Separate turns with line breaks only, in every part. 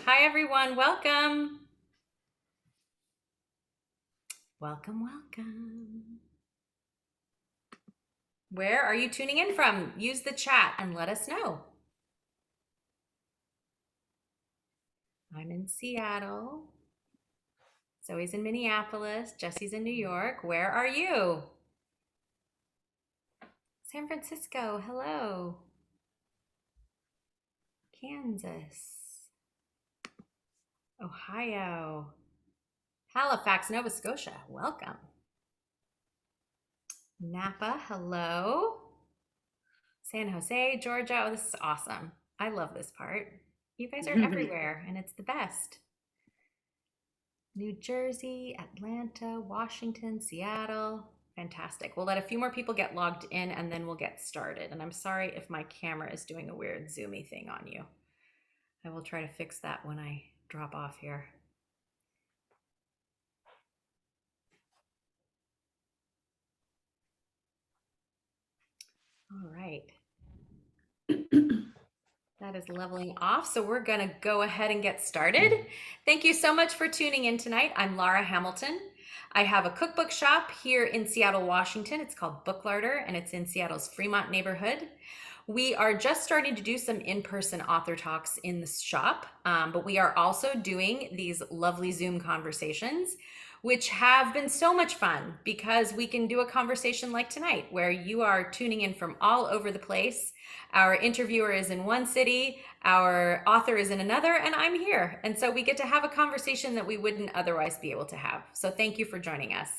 Hi, everyone. Welcome. Welcome. Where are you tuning in from? Use the chat and let us know. I'm in Seattle. Zoe's in Minneapolis. Jessie's in New York. Where are you? San Francisco. Hello. Kansas. Ohio. Halifax, Nova Scotia. Welcome. Napa. Hello. San Jose, Georgia. Oh, this is awesome. I love this part. You guys are everywhere, and it's the best. New Jersey, Atlanta, Washington, Seattle. Fantastic. We'll let a few more people get logged in and then we'll get started. And I'm sorry if my camera is doing a weird zoomy thing on you. I will try to fix that when I drop off here. All right. That is leveling off. So we're going to go ahead and get started. Thank you so much for tuning in tonight. I'm Laura Hamilton. I have a cookbook shop here in Seattle, Washington. It's called Book Larder, and it's in Seattle's Fremont neighborhood. We are just starting to do some in-person author talks in the shop, but we are also doing these lovely Zoom conversations, which have been so much fun because we can do a conversation like tonight where you are tuning in from all over the place. Our interviewer is in one city, our author is in another, and I'm here. And so we get to have a conversation that we wouldn't otherwise be able to have. So thank you for joining us.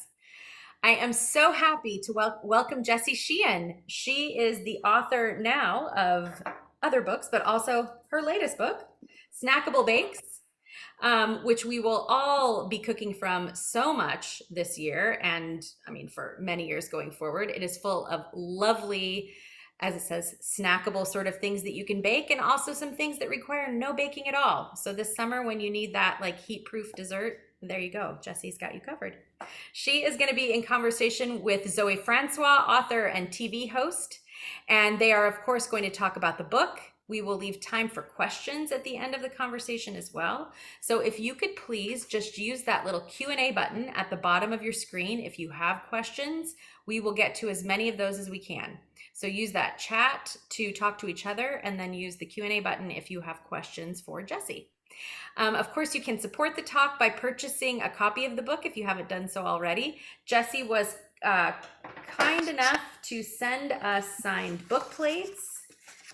I am so happy to welcome Jessie Sheehan. She is the author now of other books, but also her latest book, Snackable Bakes, which we will all be cooking from so much this year. And I mean, for many years going forward, it is full of lovely, as it says, snackable sort of things that you can bake, and also some things that require no baking at all. So this summer, when you need that like heat-proof dessert, there you go. Jessie's got you covered. She is going to be in conversation with Zoe Francois, author and TV host. And they are, of course, going to talk about the book. We will leave time for questions at the end of the conversation as well. So if you could please just use that little Q&A button at the bottom of your screen. If you have questions, we will get to as many of those as we can. So use that chat to talk to each other, and then use the Q&A button if you have questions for Jessie. Of course, you can support the talk by purchasing a copy of the book if you haven't done so already. Jessie was kind enough to send us signed book plates.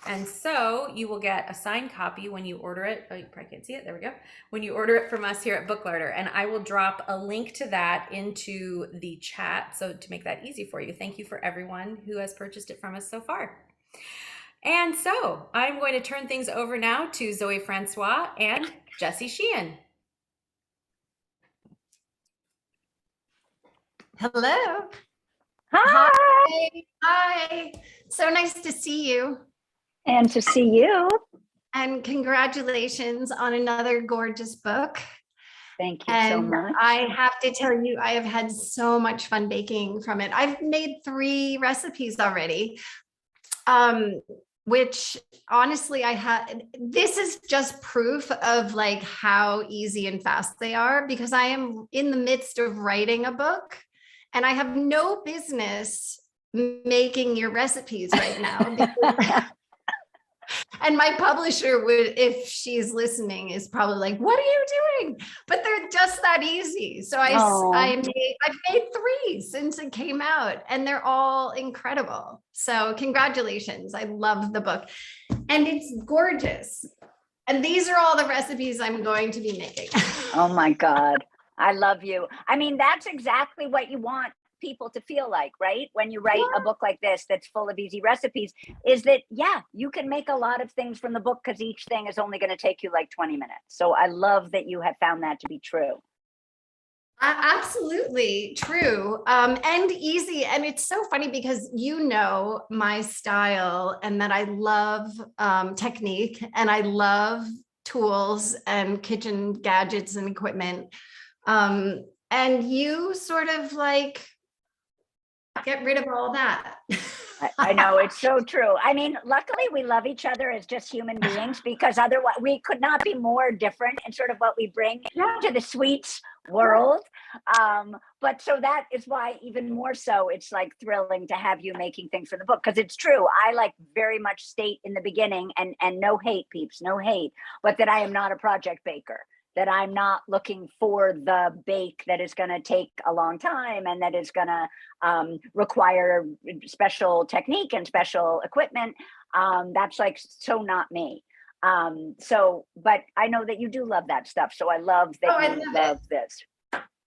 And so you will get a signed copy when you order it. Oh, you probably can't see it. There we go. When you order it from us here at Book Larder. And I will drop a link to that into the chat, so to make that easy for you. Thank you for everyone who has purchased it from us so far. And so I'm going to turn things over now to Zoe Francois and Jessie Sheehan.
Hello.
Hi.
Hi. So nice to see you.
And to see you.
And congratulations on another gorgeous book.
Thank you so much.
I have to tell you, I have had so much fun baking from it. I've made 3 recipes already, which honestly this is just proof of like how easy and fast they are, because I am in the midst of writing a book and I have no business making your recipes right now. And my publisher would, if she's listening, is probably like, what are you doing? But they're just that easy. So I've made 3 since it came out, and they're all incredible. So congratulations. I love the book and it's gorgeous. And these are all the recipes I'm going to be making.
Oh my God. I love you. I mean, that's exactly what you want people to feel like, right? When you write a book like this that's full of easy recipes, is that, yeah, you can make a lot of things from the book because each thing is only going to take you like 20 minutes. So I love that you have found that to be true.
Absolutely true, and easy. And it's so funny because you know my style, and that I love technique, and I love tools and kitchen gadgets and equipment. And you sort of like Get rid of all that.
I know, it's so true. I mean, luckily we love each other as just human beings, because otherwise we could not be more different in sort of what we bring
Yeah.
to the sweets world. But so that is why even more so it's like thrilling to have you making things for the book, because it's true. I like very much state in the beginning, and no hate, peeps, no hate, but that I am not a project baker, that I'm not looking for the bake that is going to take a long time and that is going to require special technique and special equipment. That's like so not me. So, but I know that you do love that stuff. So I love that
I
you
love
love this.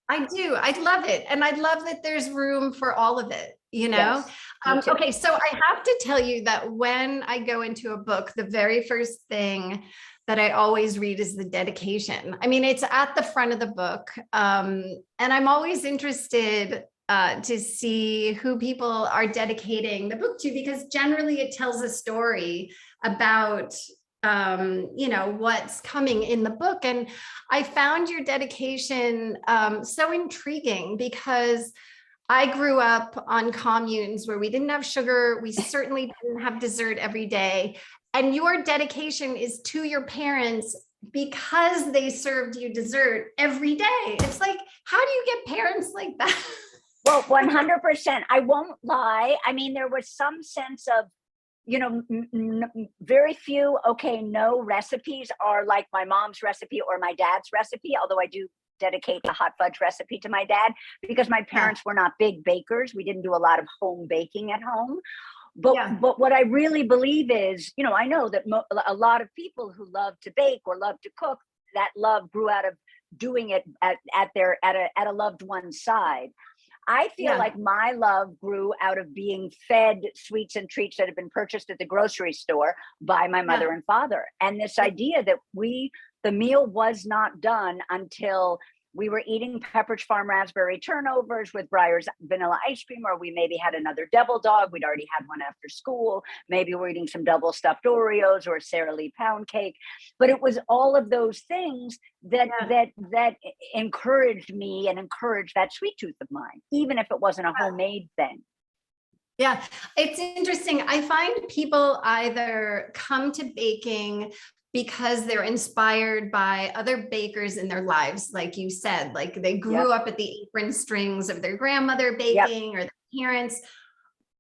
I do. I love it. And I love that there's room for all of it, you know?
Yes, me too.
Okay, so I have to tell you that when I go into a book, the very first thing that I always read is the dedication. I mean, it's at the front of the book. And I'm always interested to see who people are dedicating the book to, because generally it tells a story about you know, what's coming in the book. And I found your dedication so intriguing, because I grew up on communes where we didn't have sugar. We certainly didn't have dessert every day. And your dedication is to your parents because they served you dessert every day. It's like, how do you get parents like that?
Well, 100%. I won't lie. I mean, there was some sense of, you know, very few, okay, no recipes are like my mom's recipe or my dad's recipe, although I do dedicate a hot fudge recipe to my dad, because my parents were not big bakers. We didn't do a lot of home baking at home. But what I really believe is, you know, I know that a lot of people who love to bake or love to cook, that love grew out of doing it at a loved one's side. I feel like my love grew out of being fed sweets and treats that had been purchased at the grocery store by my mother and father. And this idea that the meal was not done until we were eating Pepperidge Farm raspberry turnovers with Breyer's vanilla ice cream, or we maybe had another devil dog. We'd already had one after school. Maybe we're eating some double stuffed Oreos or a Sara Lee pound cake. But it was all of those things that encouraged me and encouraged that sweet tooth of mine, even if it wasn't a homemade thing.
Yeah, it's interesting. I find people either come to baking because they're inspired by other bakers in their lives, like you said, like they grew up at the apron strings of their grandmother baking or their parents,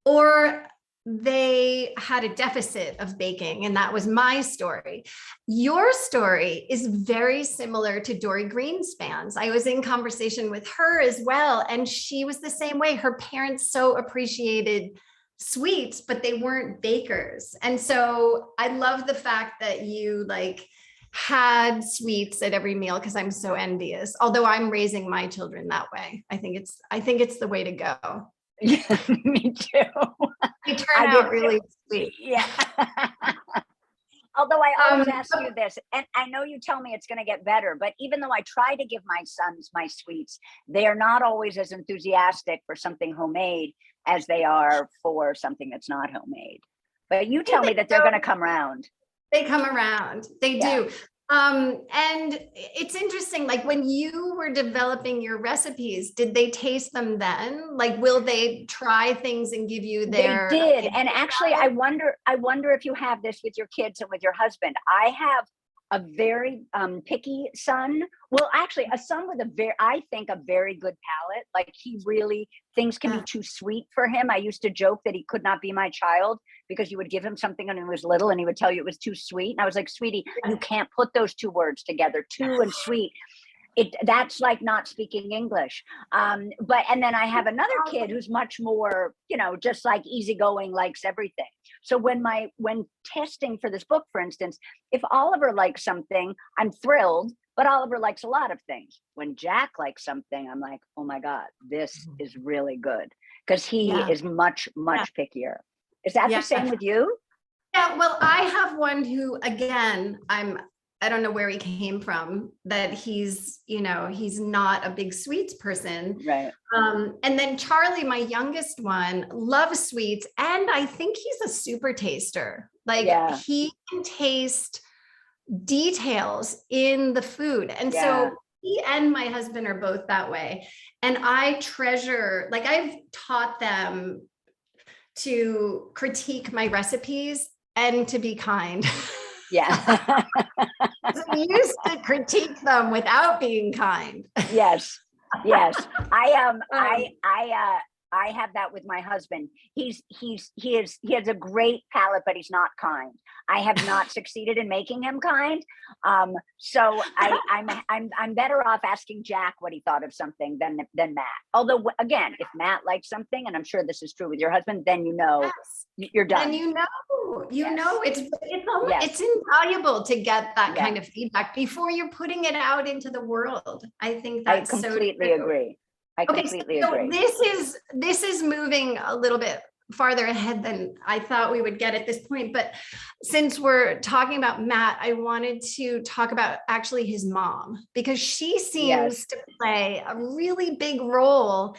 or they had a deficit of baking. And that was my story. Your story is very similar to Dory Greenspan's. I was in conversation with her as well, and she was the same way. Her parents so appreciated sweets, but they weren't bakers. And so I love the fact that you like had sweets at every meal, because I'm so envious. Although I'm raising my children that way. I think it's the way to go.
Yeah, me too.
They turn out really sweet.
Yeah. Although I always ask you this, and I know you tell me it's going to get better, but even though I try to give my sons my sweets, they are not always as enthusiastic for something homemade as they are for something that's not homemade. But you tell me that they're going to come around.
They come around. They do. And it's interesting, like when you were developing your recipes, did they taste them then? Like, will they try things and give you their—
They did. And actually, I wonder if you have this with your kids and with your husband. I have a very picky son. Well, actually, a son with I think a very good palate. Like he really, things can be too sweet for him. I used to joke that he could not be my child because you would give him something when he was little and he would tell you it was too sweet. And I was like, sweetie, you can't put those two words together, too and sweet. That's like not speaking English. And then I have another kid who's much more, you know, just like easygoing, likes everything. So when testing for this book, for instance, if Oliver likes something, I'm thrilled, but Oliver likes a lot of things. When Jack likes something, I'm like, oh my God, this is really good. Because he is much, much pickier. Is that the same with you?
Yeah, well, I have one who, again, I don't know where he came from, that he's not a big sweets person.
Right.
And then Charlie, my youngest one, loves sweets. And I think he's a super taster. Like he can taste details in the food. And so he and my husband are both that way. And I treasure, like I've taught them to critique my recipes and to be kind.
Yeah.
I used to critique them without being kind.
Yes. Yes. I have that with my husband. He has a great palate, but he's not kind. I have not succeeded in making him kind. So I'm better off asking Jack what he thought of something than Matt. Although again, if Matt likes something, and I'm sure this is true with your husband, then you know you're done.
And you
Yes.
know, it's invaluable to get that kind of feedback before you're putting it out into the world. I think that's
I completely agree. I completely agree.
This is moving a little bit farther ahead than I thought we would get at this point. But since we're talking about Matt, I wanted to talk about actually his mom, because she seems to play a really big role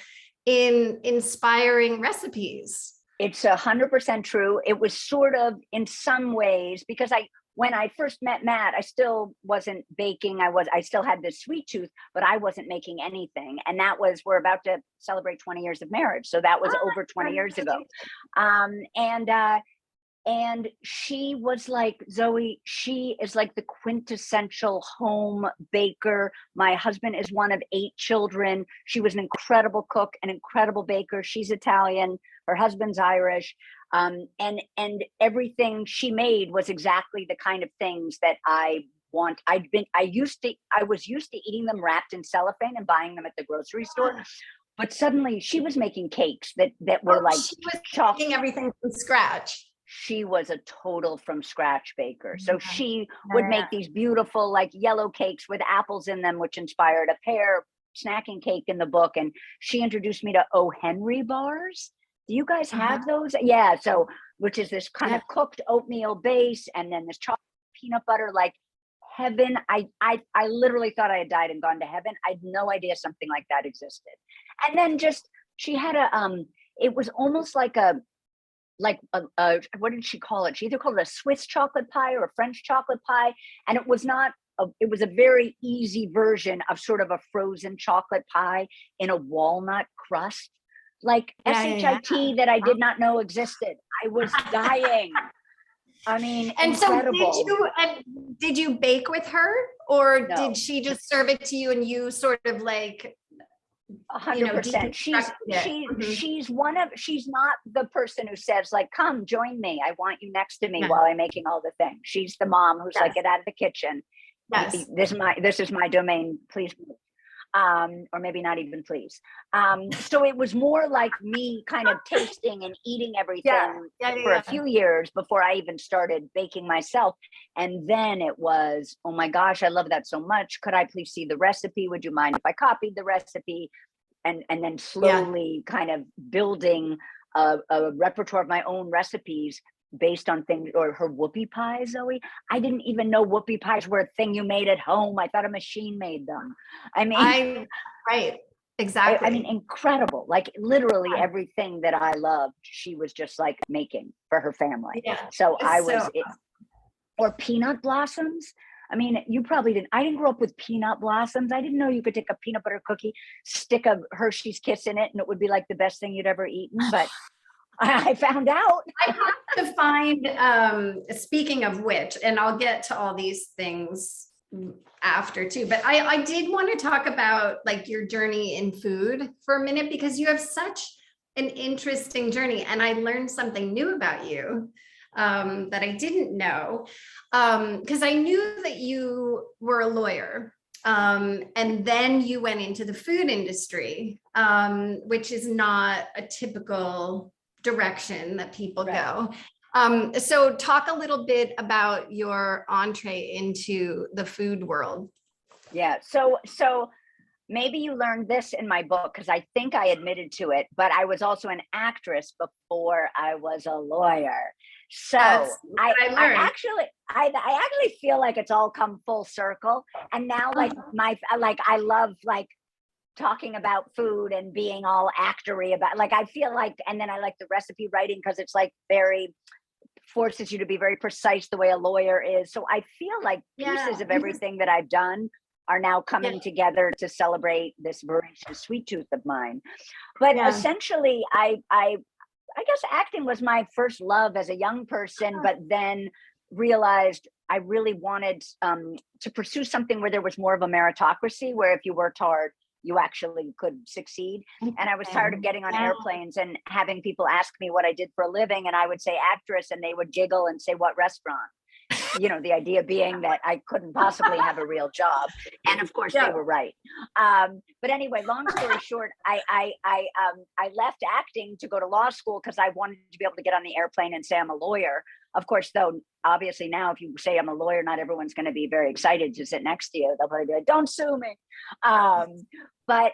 in inspiring recipes.
It's 100% true. It was sort of in some ways, because when I first met Matt, I still wasn't baking. I still had this sweet tooth, but I wasn't making anything. And we're about to celebrate 20 years of marriage. So that was over 20 years ago. And she was like, Zoe, she is like the quintessential home baker. My husband is one of 8 children. She was an incredible cook, an incredible baker. She's Italian. Her husband's Irish. And everything she made was exactly the kind of things that I want. I was used to eating them wrapped in cellophane and buying them at the grocery store. But suddenly she was making cakes that were like,
she was making everything from scratch.
She was a total from scratch baker. So she would make these beautiful like yellow cakes with apples in them, which inspired a pear snacking cake in the book. And she introduced me to O. Henry bars. Do you guys have those? Yeah. So, which is this kind of cooked oatmeal base, and then this chocolate peanut butter, like heaven. I literally thought I had died and gone to heaven. I had no idea something like that existed. And then she had it was almost like what did she call it? She either called it a Swiss chocolate pie or a French chocolate pie. And it was it was a very easy version of sort of a frozen chocolate pie in a walnut crust. Like SHIT that I did not know existed. I was dying. I mean,
and
incredible.
So did you bake with her, or
No.
did she just serve it to you and you sort of like
100%. She's not the person who says like, come join me. I want you next to me while I'm making all the things. She's the mom who's like, get out of the kitchen.
Yes.
This is my domain. Please. Or maybe not even please. So it was more like me kind of tasting and eating everything for a few years before I even started baking myself. And then it was, oh my gosh, I love that so much. Could I please see the recipe? Would you mind if I copied the recipe? And then slowly kind of building a repertoire of my own recipes based on things, or her Whoopi pies, Zoe. I didn't even know Whoopi pies were a thing you made at home. I thought a machine made them. I mean,
right. Exactly.
I mean, incredible. Like literally everything that I loved, she was just like making for her family.
Yeah.
So or peanut blossoms. I mean, I didn't grow up with peanut blossoms. I didn't know you could take a peanut butter cookie, stick a Hershey's Kiss in it, and it would be like the best thing you'd ever eaten. But I found out.
I have to find, speaking of which, and I'll get to all these things after too, but I did want to talk about like your journey in food for a minute, because you have such an interesting journey, and I learned something new about you that I didn't know, because I knew that you were a lawyer. And then you went into the food industry, which is not a typical direction that people go. So talk a little bit about your entree into the food world.
Yeah. So maybe you learned this in my book, because I think I admitted to it, but I was also an actress before I was a lawyer. So I actually feel like it's all come full circle. And now I love like talking about food and being all actory about, like, I feel like, and then I like the recipe writing because it's like forces you to be very precise the way a lawyer is. So I feel like pieces of everything that I've done are now coming together to celebrate this voracious sweet tooth of mine. But essentially, I guess acting was my first love as a young person, but then realized I really wanted to pursue something where there was more of a meritocracy, where if you worked hard, you actually could succeed. And I was tired of getting on airplanes and having people ask me what I did for a living. And I would say actress, and they would giggle and say, what restaurant? You know, the idea being that I couldn't possibly have a real job. And of course they were right. But anyway, long story short, I left acting to go to law school because I wanted to be able to get on the airplane and say I'm a lawyer. Of course, though, obviously now, if you say I'm a lawyer, not everyone's going to be very excited to sit next to you. They'll probably be like, don't sue me. But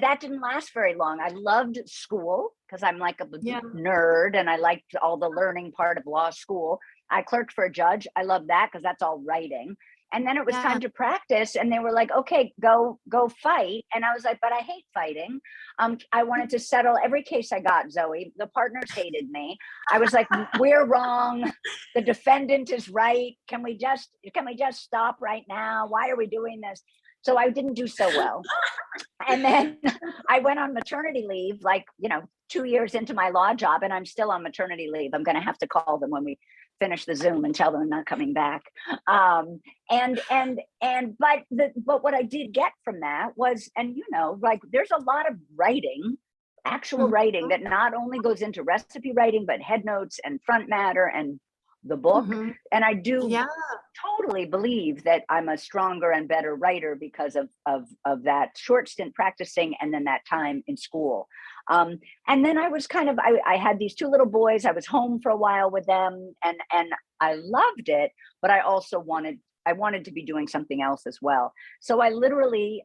that didn't last very long. I loved school because I'm like a nerd and I liked all the learning part of law school. I clerked for a judge. I love that because that's all writing. And then it was time to practice, and they were like, okay, go fight. And I was like, but I hate fighting. I wanted to settle every case I got, Zoe. The partners hated me. I was like, we're wrong. The defendant is right. Can we just stop right now? Why are we doing this? So I didn't do so well. And then I went on maternity leave, 2 years into my law job, and I'm still on maternity leave. I'm going to have to call them when we finish the Zoom and tell them I'm not coming back. But what I did get from that was, and there's a lot of writing, actual writing that not only goes into recipe writing, but head notes and front matter and the book. And I do totally believe that I'm a stronger and better writer because of that short stint practicing and then that time in school. And then I was I had these two little boys. I was home for a while with them, and I loved it, but I also wanted to be doing something else as well. So I literally,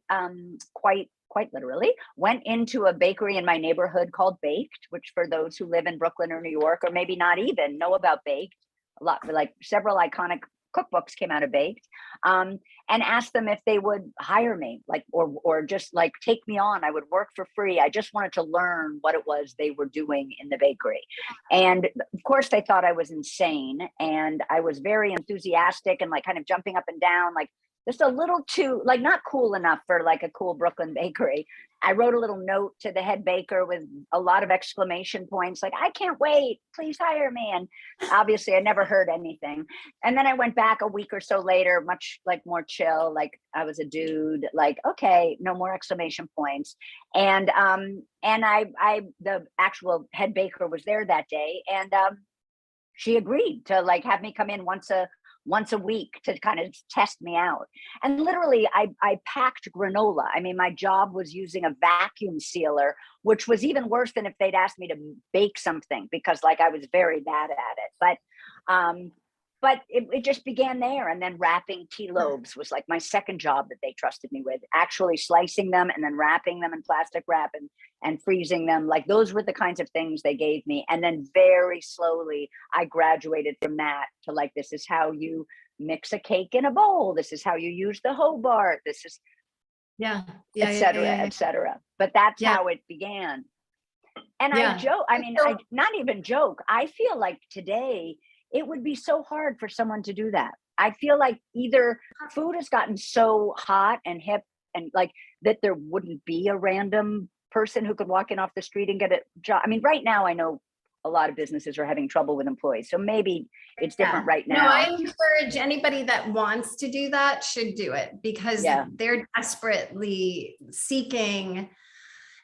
quite literally, went into a bakery in my neighborhood called Baked, which for those who live in Brooklyn or New York, or maybe not even know about Baked, a lot, like several iconic cookbooks came out of Baked, and asked them if they would hire me, or just take me on. I would work for free. I just wanted to learn what it was they were doing in the bakery. And of course they thought I was insane. And I was very enthusiastic and kind of jumping up and down, just a little too, not cool enough for a cool Brooklyn bakery. I wrote a little note to the head baker with a lot of exclamation points, I can't wait, please hire me. And obviously I never heard anything. And then I went back a week or so later, much more chill, I was a dude, okay, no more exclamation points. And the actual head baker was there that day, and she agreed to have me come in once a week to kind of test me out. And literally I packed granola. I mean, my job was using a vacuum sealer, which was even worse than if they'd asked me to bake something, because I was very bad at it. But it just began there. And then wrapping tea loaves was my second job that they trusted me with, actually slicing them and then wrapping them in plastic wrap and freezing them. Those were the kinds of things they gave me. And then very slowly I graduated from that to this is how you mix a cake in a bowl. This is how you use the Hobart. This is, et cetera. But that's how it began. And I joke, I not even joke. I feel today, it would be so hard for someone to do that. I feel either food has gotten so hot and hip and that there wouldn't be a random person who could walk in off the street and get a job. I mean, right now I know a lot of businesses are having trouble with employees, so maybe it's different right now.
No, I encourage anybody that wants to do that should do it, because they're desperately seeking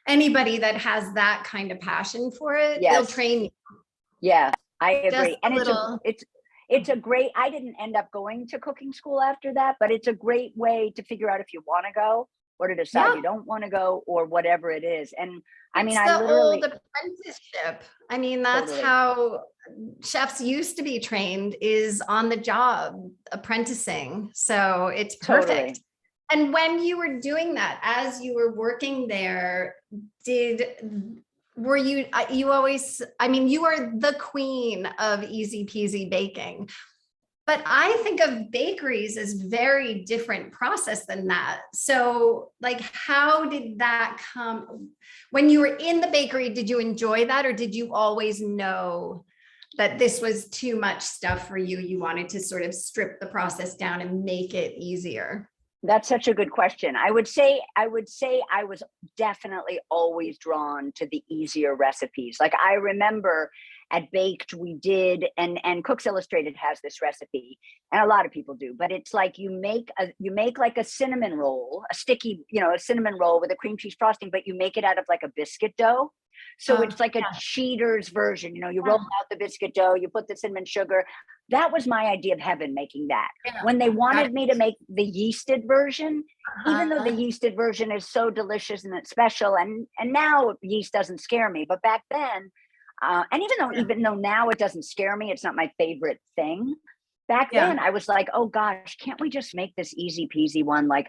anybody that has that kind of passion for it. They'll train you.
Yeah. I agree. And it's a great, I didn't end up going to cooking school after that, but it's a great way to figure out if you want to go or to decide you don't want to go or whatever it is. And I mean, I literally,
old apprenticeship. I mean, that's how chefs used to be trained, is on the job apprenticing. So it's perfect. And when you were doing that, as you were working there, were you always, I mean, you are the queen of easy peasy baking, but I think of bakeries as very different process than that. So how did that come when you were in the bakery? Did you enjoy that, or did you always know that this was too much stuff for you? You wanted to sort of strip the process down and make it easier?
That's such a good question. I would say I was definitely always drawn to the easier recipes. Like I remember at Baked we did, and Cooks Illustrated has this recipe, and a lot of people do, but it's like you make like a cinnamon roll, a sticky, a cinnamon roll with a cream cheese frosting, but you make it out of like a biscuit dough. So it's like a cheater's version. You roll out the biscuit dough, you put the cinnamon sugar. That was my idea of heaven, making that. When they wanted me to make the yeasted version, even though the yeasted version is so delicious and it's special, and now yeast doesn't scare me, but back then, and even though now it doesn't scare me, it's not my favorite thing. Back then, I was like, oh gosh, can't we just make this easy peasy one? Like,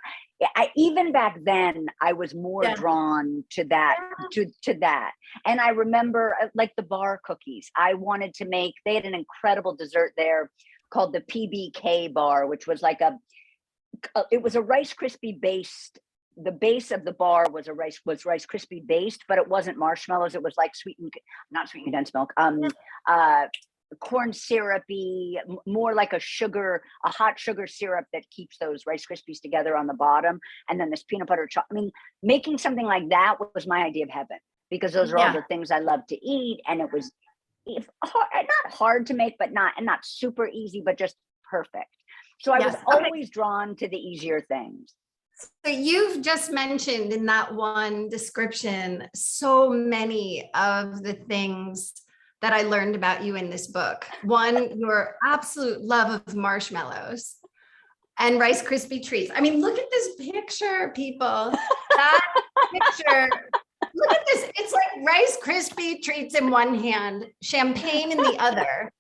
even back then, I was more drawn to that, to that. And I remember like the bar cookies. I wanted to make. They had an incredible dessert there called the PBK bar, which was like it was a Rice Krispie based. The base of the bar was Rice Krispie based, but it wasn't marshmallows. It was like not sweetened condensed milk. Corn syrupy, more like a hot sugar syrup that keeps those Rice Krispies together on the bottom, and then this peanut butter chocolate. I mean, making something like that was my idea of heaven, because those are all the things I love to eat, and it was not hard to make, but not super easy, but just perfect. So I was always drawn to the easier things.
So you've just mentioned in that one description so many of the things that I learned about you in this book. One, your absolute love of marshmallows and Rice Krispie treats. I mean, look at this picture, people. That picture, look at this. It's like Rice Krispie treats in one hand, champagne in the other.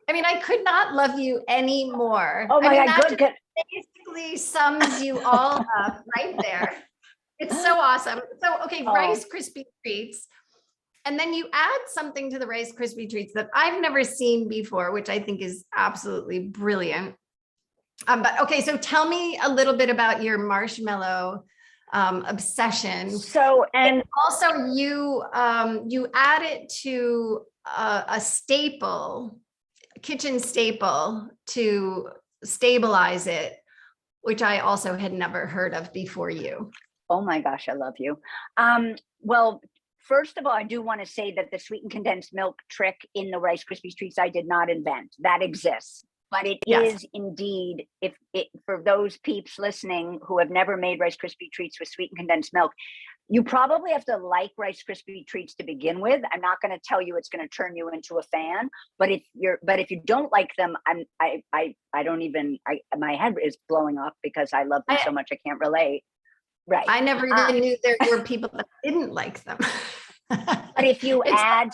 I mean, I could not love you any more.
Oh my God,
that
good.
Basically sums you all up right there. It's so awesome. So, okay, Rice Krispie treats. And then you add something to the Rice Krispie treats that I've never seen before, which I think is absolutely brilliant. But okay, so tell me a little bit about your marshmallow obsession.
So, and
also you add it to a kitchen staple to stabilize it, which I also had never heard of before you.
Oh my gosh, I love you. Well, first of all, I do want to say that the sweetened condensed milk trick in the Rice Krispie treats I did not invent. That exists, but it is indeed, for those peeps listening who have never made Rice Krispie treats with sweetened condensed milk, you probably have to like Rice Krispie treats to begin with. I'm not going to tell you it's going to turn you into a fan, but if you don't like them, my head is blowing up because I love them so much I can't relate. Right.
I never even knew there were people that didn't like them.
But if you add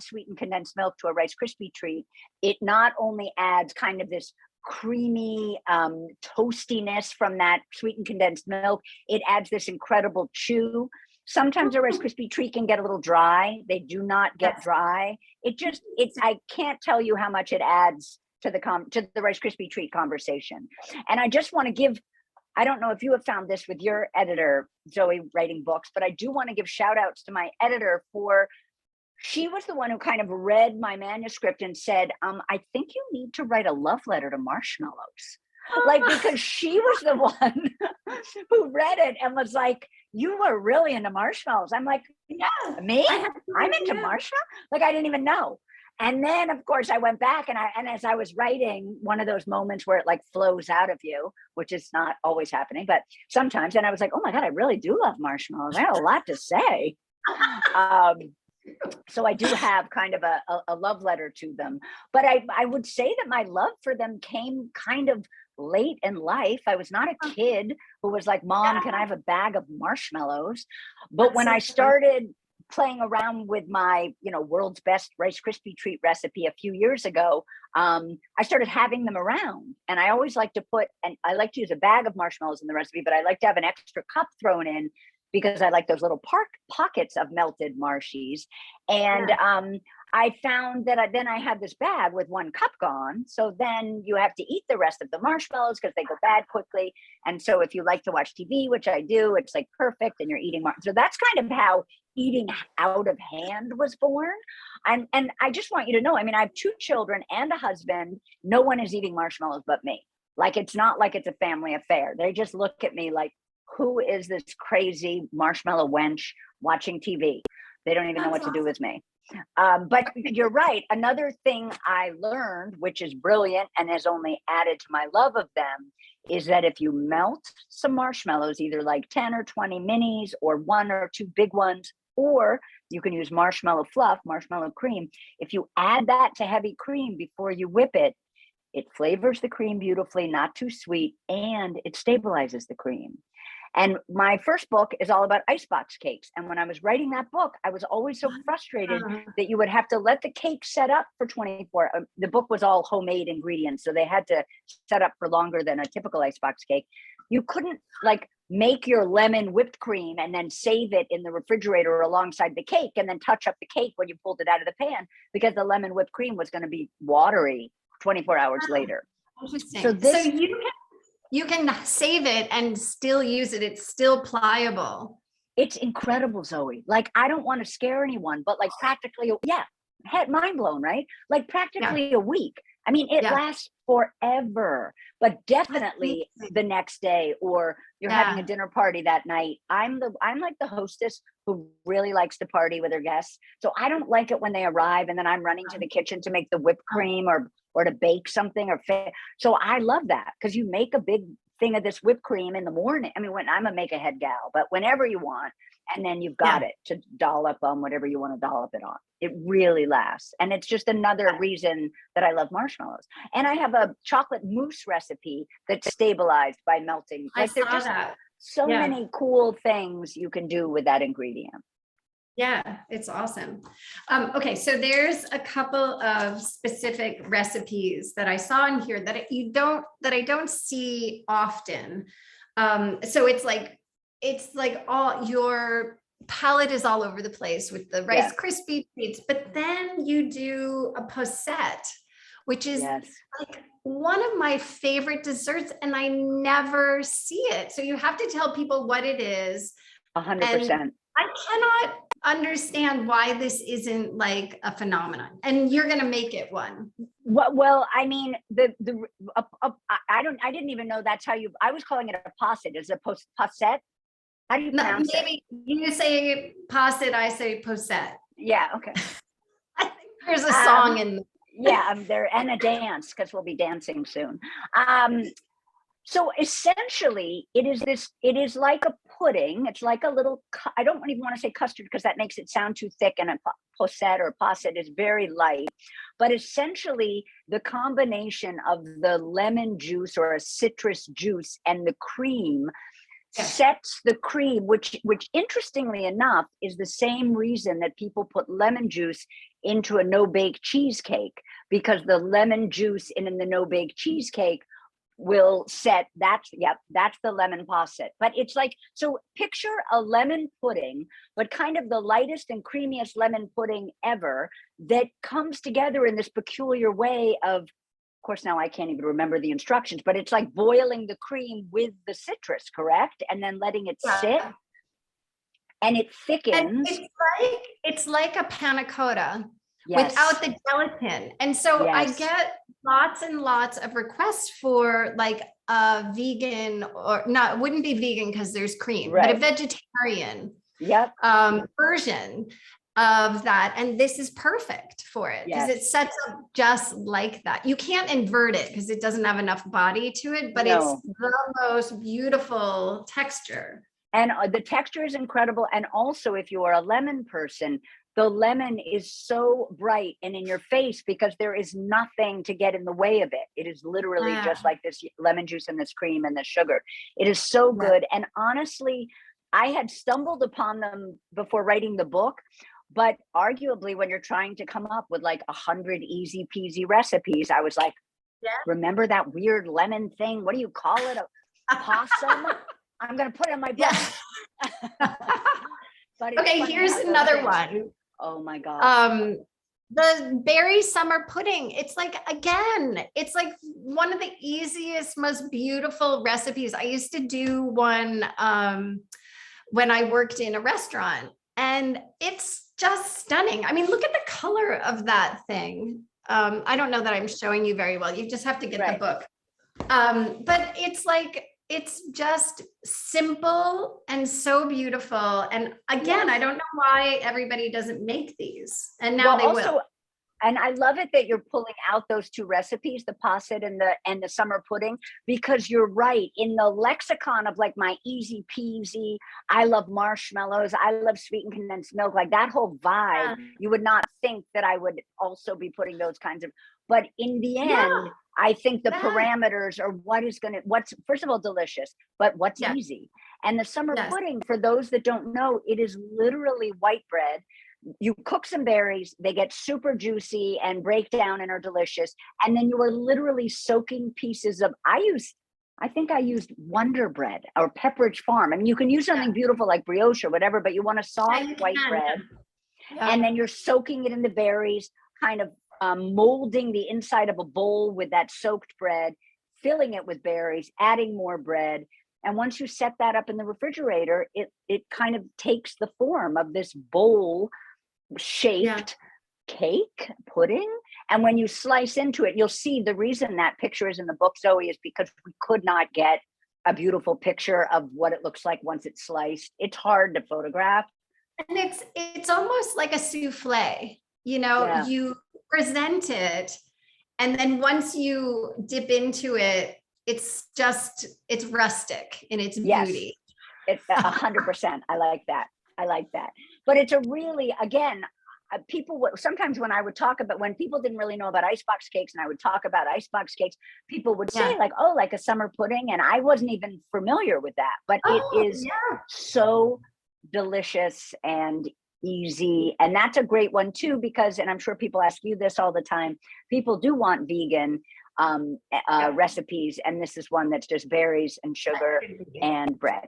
sweetened condensed milk to a Rice Krispie treat, it not only adds kind of this creamy toastiness from that sweetened condensed milk, it adds this incredible chew. Sometimes a Rice Krispie treat can get a little dry. They do not get dry. I can't tell you how much it adds to the Rice Krispie treat conversation. And I just want to give, I don't know if you have found this with your editor, Zoe, writing books, but I do want to give shout outs to my editor she was the one who kind of read my manuscript and said, I think you need to write a love letter to marshmallows. Like, because she was the one who read it and was like, you were really into marshmallows. I'm like, yeah, me? I'm into marshmallows? Like, I didn't even know. And then, of course, I went back and as I was writing, one of those moments where it like flows out of you, which is not always happening, but sometimes, and I was like, oh my God, I really do love marshmallows. I have a lot to say. So I do have kind of a love letter to them, but I would say that my love for them came kind of late in life. I was not a kid who was like, Mom, can I have a bag of marshmallows? But when I started playing around with my, world's best Rice Krispie treat recipe a few years ago, I started having them around. And I always like to I like to use a bag of marshmallows in the recipe, but I like to have an extra cup thrown in because I like those little pockets of melted marshies. And I found that then I had this bag with one cup gone. So then you have to eat the rest of the marshmallows because they go bad quickly. And so if you like to watch TV, which I do, it's like perfect and you're eating. So that's kind of how eating out of hand was born. And I just want you to know, I mean, I have 2 children and a husband. No one is eating marshmallows but me. Like, it's not like it's a family affair. They just look at me like, who is this crazy marshmallow wench watching TV? They don't even know what to do with me. But you're right. Another thing I learned, which is brilliant and has only added to my love of them, is that if you melt some marshmallows, either like 10 or 20 minis or 1 or 2 big ones, or you can use marshmallow fluff, marshmallow cream. If you add that to heavy cream before you whip it, it flavors the cream beautifully, not too sweet, and it stabilizes the cream. And my first book is all about icebox cakes. And when I was writing that book, I was always so frustrated that you would have to let the cake set up for 24. The book was all homemade ingredients, so they had to set up for longer than a typical icebox cake. You couldn't like make your lemon whipped cream and then save it in the refrigerator alongside the cake and then touch up the cake when you pulled it out of the pan, because the lemon whipped cream was going to be watery 24 hours later.
Interesting.
So this,
so you can save it and still use it. It's still pliable.
it's incredible, Zoe. Like, I don't want to scare anyone, but like practically, head mind blown, right? Like practically a week. I mean, it lasts forever, but definitely the next day, or you're having a dinner party that night. I'm like the hostess who really likes to party with her guests. So I don't like it when they arrive and then I'm running to the kitchen to make the whipped cream or to bake something so I love that, because you make a big thing of this whipped cream in the morning. I mean, when I'm a make ahead gal, but whenever you want, and then you've got it to dollop on whatever you want to dollop it on. It really lasts. And it's just another reason that I love marshmallows. And I have a chocolate mousse recipe that's stabilized by melting. Like, there's just so many cool things you can do with that ingredient.
Yeah, it's awesome. Okay, so there's a couple of specific recipes that I saw in here that I don't see often. So it's like all your palette is all over the place with the Rice Krispie treats, but then you do a posset, which is like one of my favorite desserts, and I never see it. So you have to tell people what it is.
100%.
I cannot understand why this isn't like a phenomenon, and you're going to make it one.
Well, I mean, I didn't even know that's how I was calling it a posset. Is it posset? How do you pronounce it?
Maybe you say posset, I say posset.
Yeah. Okay.
I think there's a song in.
There, and a dance, because we'll be dancing soon. So essentially, it is like a pudding. It's like a little, I don't even want to say custard because that makes it sound too thick, and a posset or posset is very light. But essentially, the combination of the lemon juice or a citrus juice and the cream sets the cream, which interestingly enough is the same reason that people put lemon juice into a no-bake cheesecake, because the lemon juice in the no-bake cheesecake will set, that's the lemon posset. But it's like, so picture a lemon pudding, but kind of the lightest and creamiest lemon pudding ever, that comes together in this peculiar way of course, now I can't even remember the instructions, but it's like boiling the cream with the citrus, correct? And then letting it sit, and it thickens.
And it's like a panna cotta without the gelatin. And so I get lots and lots of requests for like a vegan, or not, it wouldn't be vegan because there's cream, but a vegetarian version of that. And this is perfect for it, because it sets up just like that. You can't invert it because it doesn't have enough body to it, but it's the most beautiful texture.
And the texture is incredible. And also, if you are a lemon person, the lemon is so bright and in your face because there is nothing to get in the way of it. It is literally just like this lemon juice and this cream and the sugar. It is so good. And honestly, I had stumbled upon them before writing the book, but arguably when you're trying to come up with like 100 easy peasy recipes, I was like, remember that weird lemon thing? What do you call it? A possum? I'm going to put it in my book. But
okay, here's another one.
Oh my God.
The berry summer pudding. It's like, again, it's like one of the easiest, most beautiful recipes. I used to do one when I worked in a restaurant, and it's just stunning. I mean, look at the color of that thing. I don't know that I'm showing you very well. You just have to get the book. But it's like, it's just simple and so beautiful. And again,
Yes.
I don't know why everybody doesn't make these. And now
Well,
they
also,
will.
and I love it that you're pulling out those two recipes, the posset and the summer pudding, because you're right. In the lexicon of like my easy peasy, I love marshmallows, I love sweetened condensed milk, like that whole vibe, you would not think that I would also be putting those kinds of, but in the
Yeah,
end, I think the
yeah,
parameters are what's first of all delicious, but what's
yeah,
easy. And the summer
yes.
pudding, for those that don't know, it is literally white bread. You cook some berries, they get super juicy and break down and are delicious. And then you are literally soaking pieces of, I think I used Wonder Bread or Pepperidge Farm. I mean, you can use something beautiful like brioche or whatever, but you want a
Yeah,
soft
you
white
can,
bread.
yeah.
And then you're soaking it in the berries, kind of molding the inside of a bowl with that soaked bread, filling it with berries, adding more bread. And once you set that up in the refrigerator, it kind of takes the form of this bowl
Yeah.
shaped cake pudding. And when you slice into it, you'll see the reason that picture is in the book, Zoe, is because we could not get a beautiful picture of what it looks like once it's sliced. It's hard to photograph.
And it's almost like a souffle, you know,
Yeah.
you present it, and then once you dip into it, it's rustic in its
Yes.
beauty.
It's 100%. I like that. I like that. But it's a really, again, people sometimes when I would talk about, when people didn't really know about icebox cakes and I would talk about icebox cakes, people would say
Yeah.
like, oh, like a summer pudding. And I wasn't even familiar with that, but it is so delicious and easy. And that's a great one too, because, and I'm sure people ask you this all the time, people do want vegan recipes. And this is one that's just berries and sugar and bread.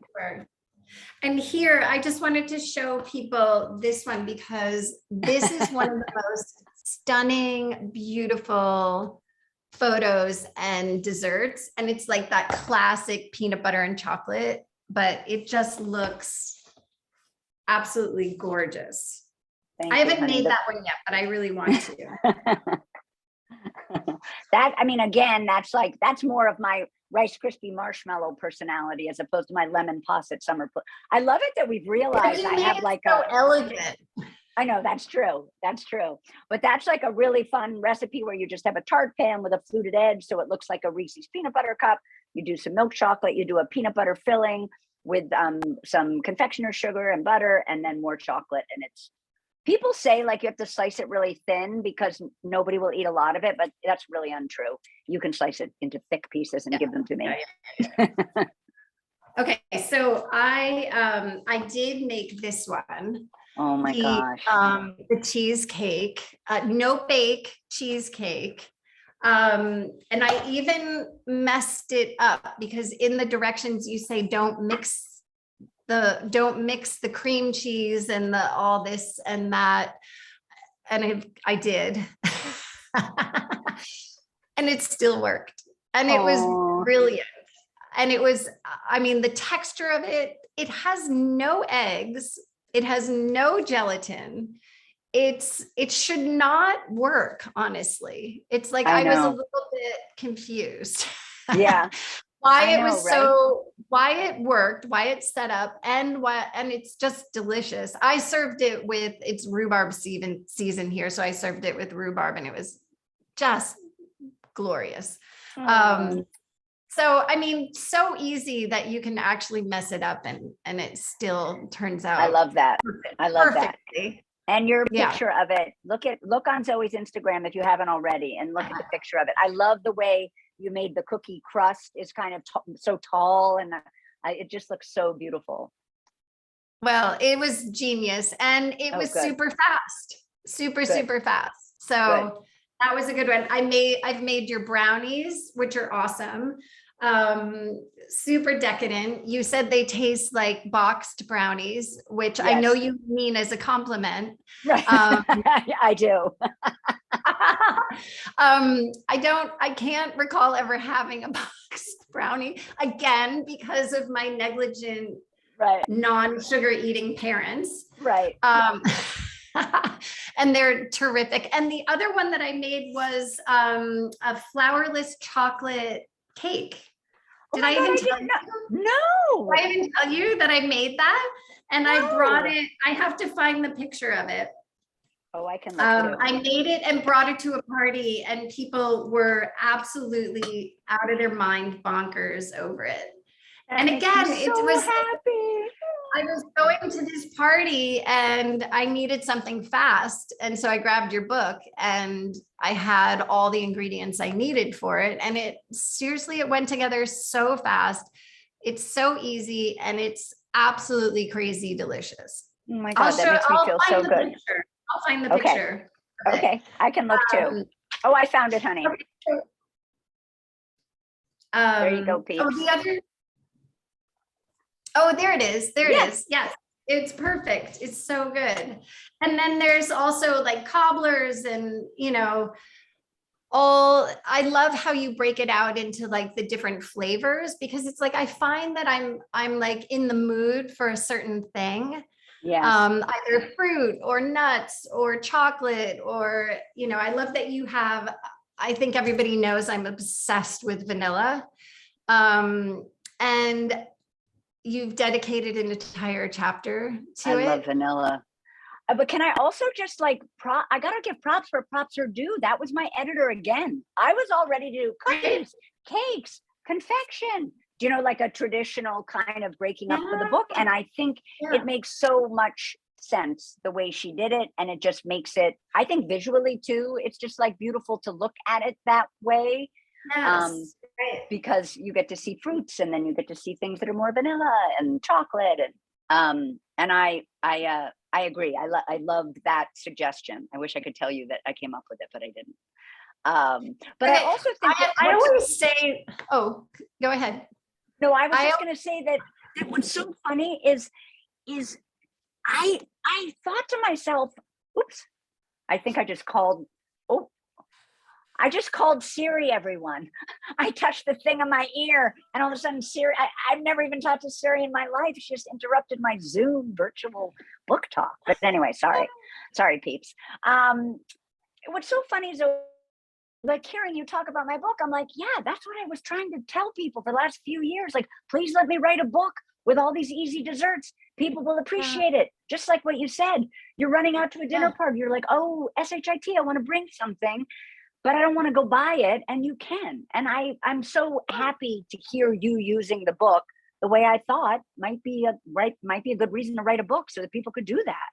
And here, I just wanted to show people this one because this is one of the most stunning, beautiful photos and desserts. And it's like that classic peanut butter and chocolate, but it just looks absolutely gorgeous.
Thank
I
you,
haven't
honey.
made that one yet, but I really want to.
That, I mean, again, that's more of my Rice Krispie marshmallow personality as opposed to my lemon posset summer. I love it that we've realized I have like
so elegant.
I know that's true. That's true. But that's like a really fun recipe where you just have a tart pan with a fluted edge. So it looks like a Reese's peanut butter cup. You do some milk chocolate, you do a peanut butter filling with some confectioner sugar and butter, and then more chocolate. And people say like you have to slice it really thin because nobody will eat a lot of it, but that's really untrue. You can slice it into thick pieces and give them to me.
Okay, so I did make this one.
Oh my gosh.
The cheesecake, no bake cheesecake. And I even messed it up because in the directions you say don't mix the cream cheese and all this and that, and I did. And it still worked, and it was brilliant. And it was, I mean, the texture of it has no eggs, it has no gelatin. It should not work, honestly. It's like I was a little bit confused.
Yeah.
Why it worked, why it's set up, and it's just delicious. I served it with, it's rhubarb season here, so I served it with rhubarb, and it was just glorious. So I mean, so easy that you can actually mess it up and it still turns out.
I love that. I love
perfectly.
that. And your picture of it, look on Zoe's Instagram if you haven't already, and look at the picture of it. I love the way you made the cookie crust is kind of so tall, and it just looks so beautiful.
Well, it was genius, and it was super fast, super fast. So that was a good one. I've made your brownies, which are awesome. Super decadent. You said they taste like boxed brownies, which I know you mean as a compliment.
Right. I do.
I can't recall ever having a boxed brownie again because of my negligent non-sugar eating parents.
Right.
And they're terrific. And the other one that I made was a flourless chocolate cake.
Oh
Did
my
I
God,
even
I
tell
didn't
you?
know. No.
Did I even tell you that I made that? And I brought
No.
it, I have to find the picture of it.
Oh, I can look too.
I made it and brought it to a party, and people were absolutely out of their mind bonkers over it.
That
And
makes
again,
me
it
so
was,
happy.
I was going to this party and I needed something fast. And so I grabbed your book and I had all the ingredients I needed for it. And it seriously, it went together so fast. It's so easy and it's absolutely crazy delicious.
Oh my God, that makes me feel so good.
Picture. I'll find the
Okay.
picture. of it.
Okay, I can look too. Oh, I found it, honey. There you go, peeps.
Oh, the other. Oh, there it is. There it is. Yes, it's perfect. It's so good. And then there's also like cobblers and, you know, all, I love how you break it out into like the different flavors, because it's like I find that I'm like in the mood for a certain thing.
Yes.
Either fruit or nuts or chocolate, or, you know, I love that you have, I think everybody knows I'm obsessed with vanilla. And you've dedicated an entire chapter to it.
I love vanilla. But can I also just like, I gotta give props where props are due. That was my editor again. I was all ready to do cookies, cakes, confection, you know, like a traditional kind of breaking up of the book. And I think it makes so much sense the way she did it. And it just makes it, I think visually too, it's just like beautiful to look at it that way.
Yes.
Because you get to see fruits and then you get to see things that are more vanilla and chocolate. And I agree. I loved that suggestion. I wish I could tell you that I came up with it, but I didn't. But I also think
I always say, oh, go ahead.
No, I was just going to say that what's so funny is I thought to myself, oops, I think I just called, I just called Siri, everyone. I touched the thing on my ear and all of a sudden Siri, I've never even talked to Siri in my life. She just interrupted my Zoom virtual book talk. But anyway, sorry peeps. What's so funny is like hearing you talk about my book, I'm like, yeah, that's what I was trying to tell people for the last few years. Like, please let me write a book with all these easy desserts. People will appreciate it. Just like what you said, you're running out to a dinner party. You're like, oh, SHIT, I want to bring something, but I don't want to go buy it. And you can. And I'm so happy to hear you using the book the way I thought might be a good reason to write a book so that people could do that.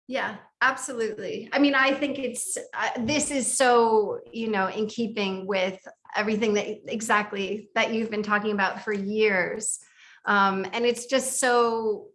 Yeah, absolutely. I mean, I think it's, this is so, you know, in keeping with everything that you've been talking about for years. And it's just so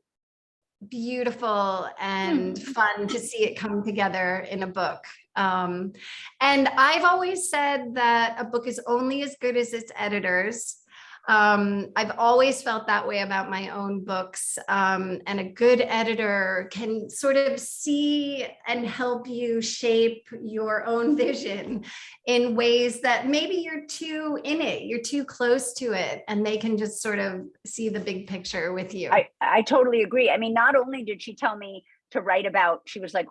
beautiful and fun to see it come together in a book. And I've always said that a book is only as good as its editors. I've always felt that way about my own books. And a good editor can sort of see and help you shape your own vision in ways that maybe you're too in it, you're too close to it, and they can just sort of see the big picture with you.
I totally agree. I mean, not only did she tell me to write about, she was like,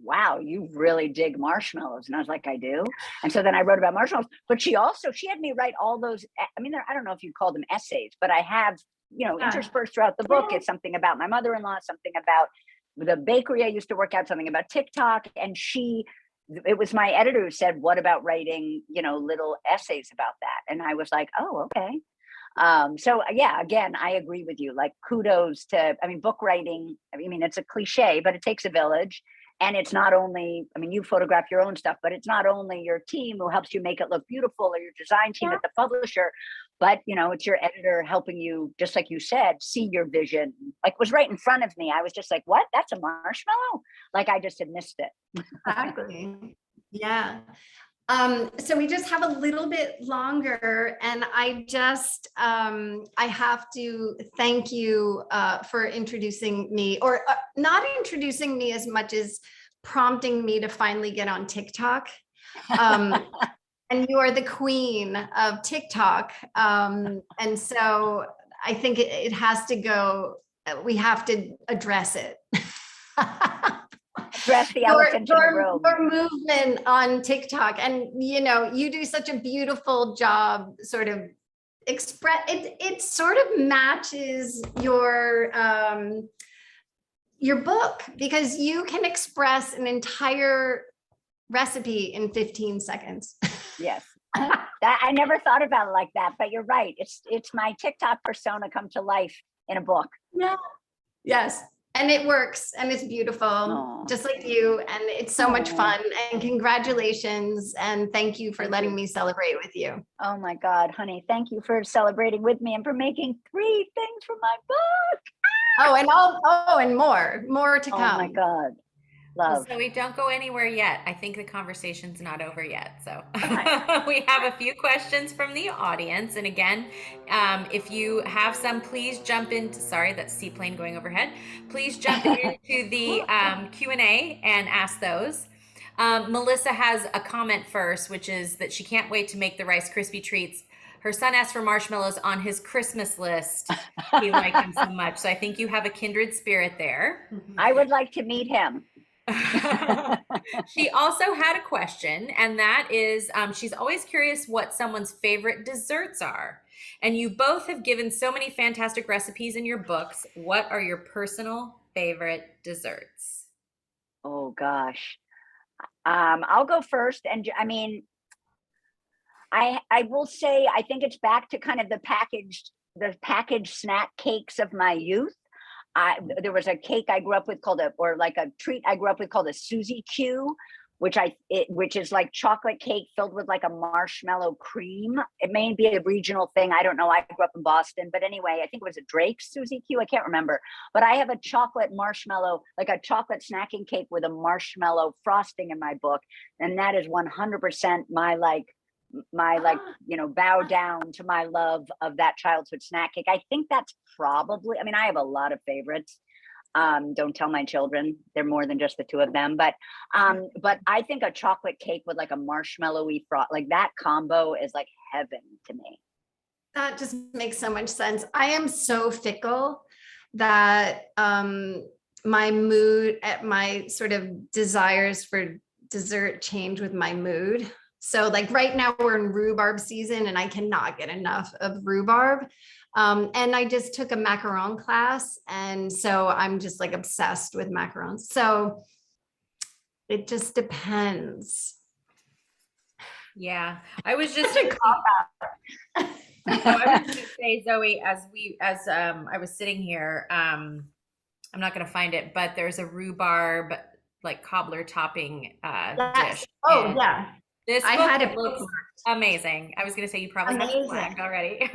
wow, you really dig marshmallows. And I was like, I do. And so then I wrote about marshmallows, but she had me write all those, I mean, I don't know if you'd call them essays, but I have, you know, interspersed throughout the book. It's something about my mother-in-law, something about the bakery I used to work at, something about TikTok. And it was my editor who said, what about writing, you know, little essays about that? And I was like, oh, okay. So yeah, again, I agree with you. Like, kudos to, I mean, book writing, I mean, it's a cliche, but it takes a village. And it's not only, I mean, you photograph your own stuff, but it's not only your team who helps you make it look beautiful, or your design team at the publisher, but, you know, it's your editor helping you, just like you said, see your vision. Like, was right in front of me. I was just like, what? That's a marshmallow? Like, I just had missed it.
Exactly. Yeah. So we just have a little bit longer, and I just, I have to thank you for introducing me, or not introducing me as much as prompting me to finally get on TikTok. And you are the queen of TikTok. And so I think it has to go, we have to address it.
address the elephant in the room.
Your movement on TikTok, and you do such a beautiful job sort of it sort of matches your book, because you can express an entire recipe in 15 seconds.
Yes. That I never thought about it like that, but you're right. It's my TikTok persona come to life in a book.
Yeah. Yes. And it works, and it's beautiful,
Aww.
just like you. And it's so much fun, and congratulations. And thank you for letting me celebrate with you.
Oh my God, honey. Thank you for celebrating with me and for making 3 things from my book.
And more to come.
Oh my God. Love.
So we don't go anywhere yet. I think the conversation's not over yet. So we have a few questions from the audience. And again, if you have some, please jump into, sorry, that's seaplane going overhead. Please jump into the Q&A and ask those. Melissa has a comment first, which is that she can't wait to make the Rice Krispie treats. Her son asked for marshmallows on his Christmas list. He liked them so much. So I think you have a kindred spirit there.
I would like to meet him.
She also had a question, and that is she's always curious what someone's favorite desserts are. And you both have given so many fantastic recipes in your books. What are your personal favorite desserts?
Oh gosh. I'll go first. And I mean, I will say, I think it's back to kind of the packaged snack cakes of my youth. There was a cake I grew up with called a treat I grew up with called a Susie Q, which is like chocolate cake filled with like a marshmallow cream. It may be a regional thing. I don't know. I grew up in Boston, but anyway, I think it was a Drake Susie Q. I can't remember, but I have a chocolate marshmallow, like a chocolate snacking cake with a marshmallow frosting in my book. And that is 100% my bow down to my love of that childhood snack cake. I think that's probably, I mean, I have a lot of favorites. Don't tell my children, they're more than just the 2 of them, but I think a chocolate cake with like a marshmallowy frost, like that combo is like heaven to me.
That just makes so much sense. I am so fickle that my mood, my sort of desires for dessert change with my mood. So like right now we're in rhubarb season, and I cannot get enough of rhubarb. And I just took a macaron class, and so I'm just like obsessed with macarons. So it just depends.
Yeah, I was just I was going to say, Zoe, as I was sitting here, I'm not going to find it, but there's a rhubarb like cobbler topping dish.
Oh
and
yeah.
I
had it
looks amazing. I was going to say you probably have it flagged already.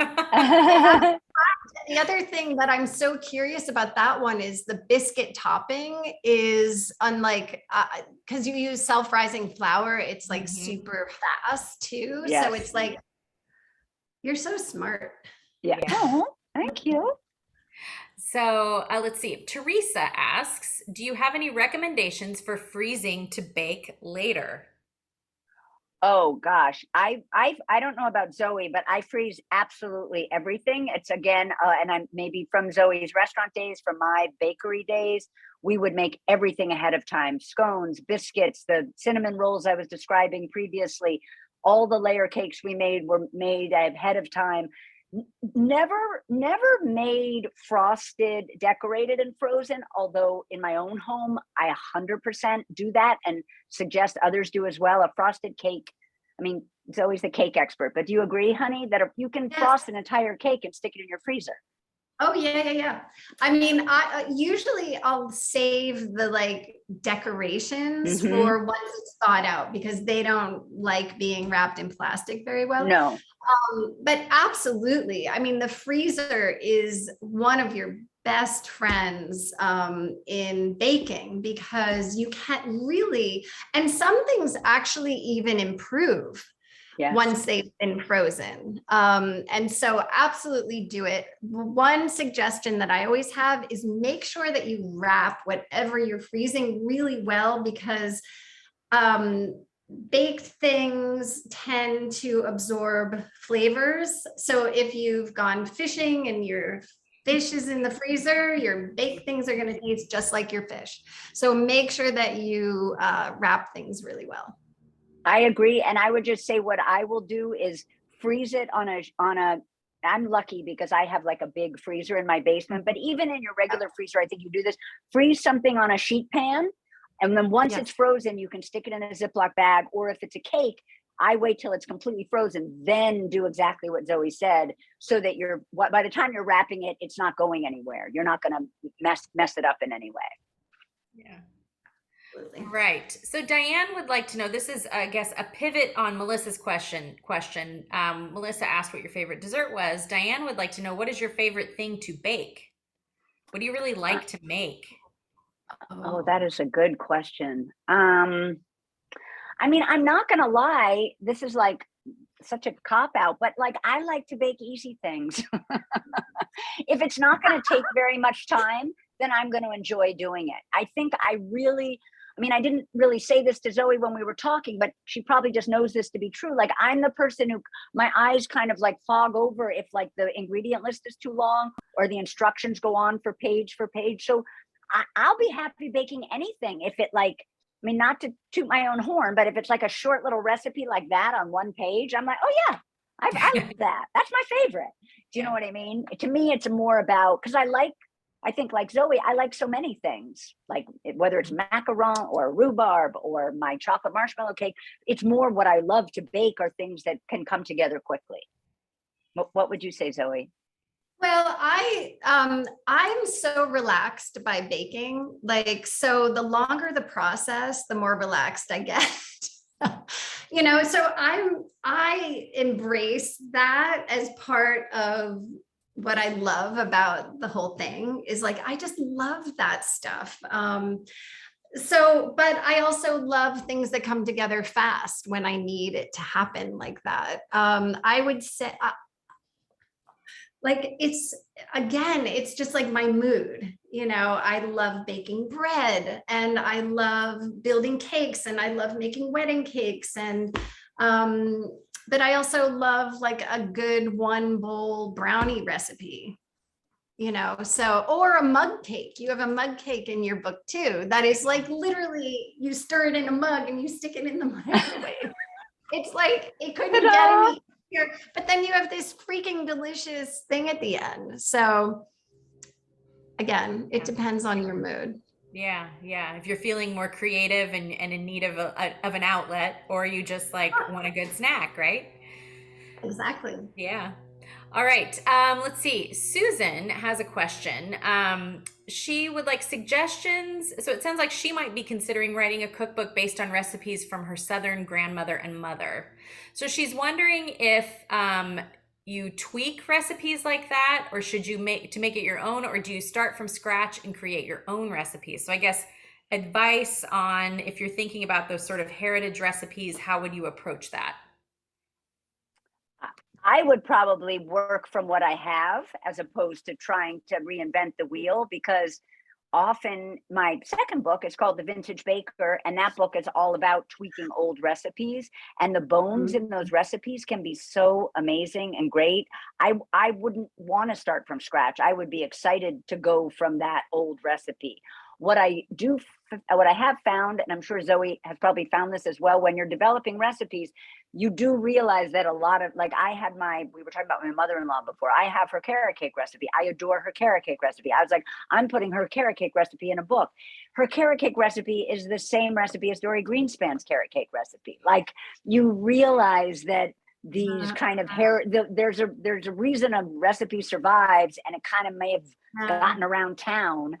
The other thing that I'm so curious about that one is the biscuit topping is unlike, because you use self-rising flour, it's like super fast too.
Yes.
So it's like, you're so smart.
Yeah. Oh, thank you.
So let's see. Teresa asks, do you have any recommendations for freezing to bake later?
Oh gosh, I don't know about Zoe, but I freeze absolutely everything. It's again, and I'm maybe from Zoe's restaurant days, from my bakery days, we would make everything ahead of time. Scones, biscuits, the cinnamon rolls I was describing previously, all the layer cakes we made were made ahead of time. Never made frosted, decorated, and frozen, although in my own home, I 100% do that and suggest others do as well. A frosted cake, I mean, Zoe's the cake expert, but do you agree, honey, that if you can frost an entire cake and stick it in your freezer?
Oh yeah. I mean, I usually I'll save the like decorations for once it's thawed out, because they don't like being wrapped in plastic very well.
No.
But absolutely. I mean, the freezer is one of your best friends in baking, because you can't really, and some things actually even improve. Yes. Once they've been frozen. And so absolutely do it. One suggestion that I always have is make sure that you wrap whatever you're freezing really well, because baked things tend to absorb flavors. So if you've gone fishing and your fish is in the freezer, your baked things are going to taste just like your fish. So make sure that you wrap things really well.
I agree. And I would just say what I will do is freeze it on a, I'm lucky because I have like a big freezer in my basement, but even in your regular freezer, I think you do this, freeze something on a sheet pan. And then once it's frozen, you can stick it in a Ziploc bag, or if it's a cake, I wait till it's completely frozen, then do exactly what Zoe said, so that by the time you're wrapping it, it's not going anywhere. You're not going to mess it up in any way.
Yeah. Right. So Diane would like to know, this is, I guess, a pivot on Melissa's question. Melissa asked what your favorite dessert was. Diane would like to know, what is your favorite thing to bake? What do you really like to make?
Oh, that is a good question. I mean, I'm not going to lie. This is like such a cop out, but like, I like to bake easy things. If it's not going to take very much time, then I'm going to enjoy doing it. I think I didn't really say this to Zoe when we were talking, but she probably just knows this to be true. Like, I'm the person who, my eyes kind of like fog over if like the ingredient list is too long or the instructions go on for page. So I'll be happy baking anything if it like, not to toot my own horn, but if it's like a short little recipe like that on one page, I'm like, oh yeah, I love that. That's my favorite. Do you know what I mean? To me, it's more about, because I think like Zoe, I like so many things, like whether it's macaron or rhubarb or my chocolate marshmallow cake, it's more what I love to bake are things that can come together quickly. What would you say, Zoe?
Well, I'm so relaxed by baking. Like, so the longer the process, the more relaxed I get. So I embrace that as part of what I love about the whole thing is like, I just love that stuff. But I also love things that come together fast when I need it to happen like that. I would say, like, it's just like my mood. I love baking bread and I love building cakes and I love making wedding cakes. But I also love like a good 1-bowl brownie recipe, or a mug cake. You have a mug cake in your book too. That is like literally you stir it in a mug and you stick it in the microwave. It's like, it couldn't get any here, but then you have this freaking delicious thing at the end. So again, it depends on your mood.
Yeah. If you're feeling more creative and in need of an outlet, or you just like want a good snack, right?
Exactly.
Yeah. All right. Let's see. Susan has a question. She would like suggestions. So it sounds like she might be considering writing a cookbook based on recipes from her Southern grandmother and mother. So she's wondering if you tweak recipes like that, or should you make it your own, or do you start from scratch and create your own recipes? So I guess advice on if you're thinking about those sort of heritage recipes, how would you approach that?
I would probably work from what I have as opposed to trying to reinvent the wheel, because often my second book is called The Vintage Baker, and that book is all about tweaking old recipes, and the bones in those recipes can be so amazing and great. I wouldn't want to start from scratch. I would be excited to go from that old recipe. What I have found, and I'm sure Zoe has probably found this as well, when you're developing recipes, you do realize that a lot of, like, we were talking about my mother-in-law before. I have her carrot cake recipe. I adore her carrot cake recipe. I was like, I'm putting her carrot cake recipe in a book. Her carrot cake recipe is the same recipe as Dory Greenspan's carrot cake recipe. Like, you realize that these kind of there's a reason a recipe survives, and it kind of may have gotten around town.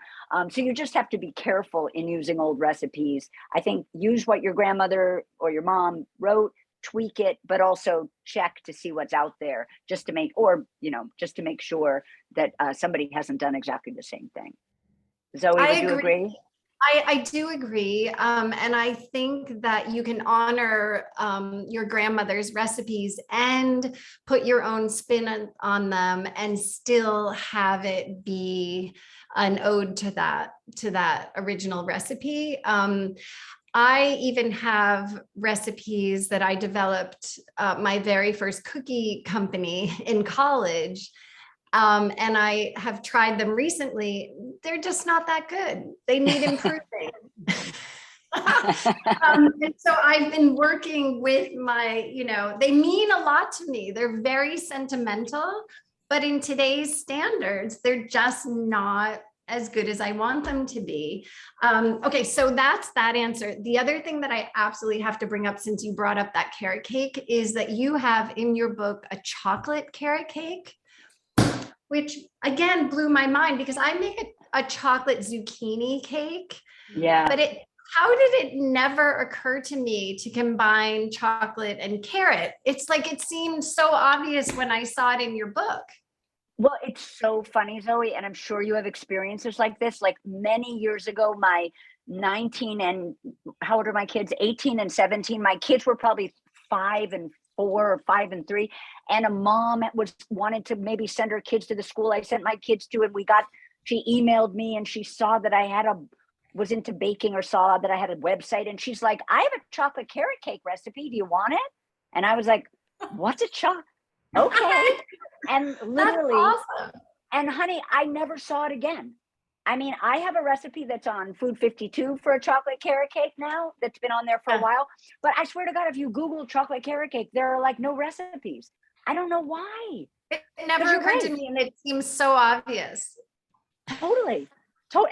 So you just have to be careful in using old recipes. I think use what your grandmother or your mom wrote, tweak it, but also check to see what's out there, just to make sure that somebody hasn't done exactly the same thing. Zoe, would you agree?
I do agree. And I think that you can honor your grandmother's recipes and put your own spin on them and still have it be an ode to that original recipe. I even have recipes that I developed my very first cookie company in college. And I have tried them recently. They're just not that good. They need improving. And so I've been working with my, they mean a lot to me. They're very sentimental, but in today's standards, they're just not as good as I want them to be. Okay, so that's that answer. The other thing that I absolutely have to bring up, since you brought up that carrot cake, is that you have in your book a chocolate carrot cake, which again blew my mind because I make a chocolate zucchini cake.
Yeah.
But how did it never occur to me to combine chocolate and carrot? It's like, it seemed so obvious when I saw it in your book.
Well, it's so funny, Zoe, and I'm sure you have experiences like this. Like many years ago, my 19 and how old are my kids? 18 and 17. My kids were probably 5 and 4 or 5 and 3. And a mom wanted to maybe send her kids to the school I sent my kids to. And she emailed me and she saw that I was into baking, or saw that I had a website. And she's like, I have a chocolate carrot cake recipe. Do you want it? And I was like, what's a chocolate? Okay. And literally,
awesome.
And honey, I never saw it again. I mean, I have a recipe that's on Food 52 for a chocolate carrot cake now, that's been on there for a while. But I swear to God, if you Google chocolate carrot cake, there are like no recipes. I don't know why.
It never occurred to me, and it seems so obvious.
Totally.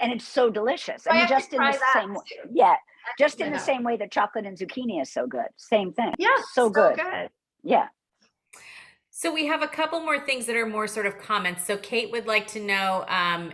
And it's so delicious. I mean, just in the same way. Yeah. Just in the same way that chocolate and zucchini is so good. Same thing.
Yeah.
So good. Yeah.
So we have a couple more things that are more sort of comments. So Kate would like to know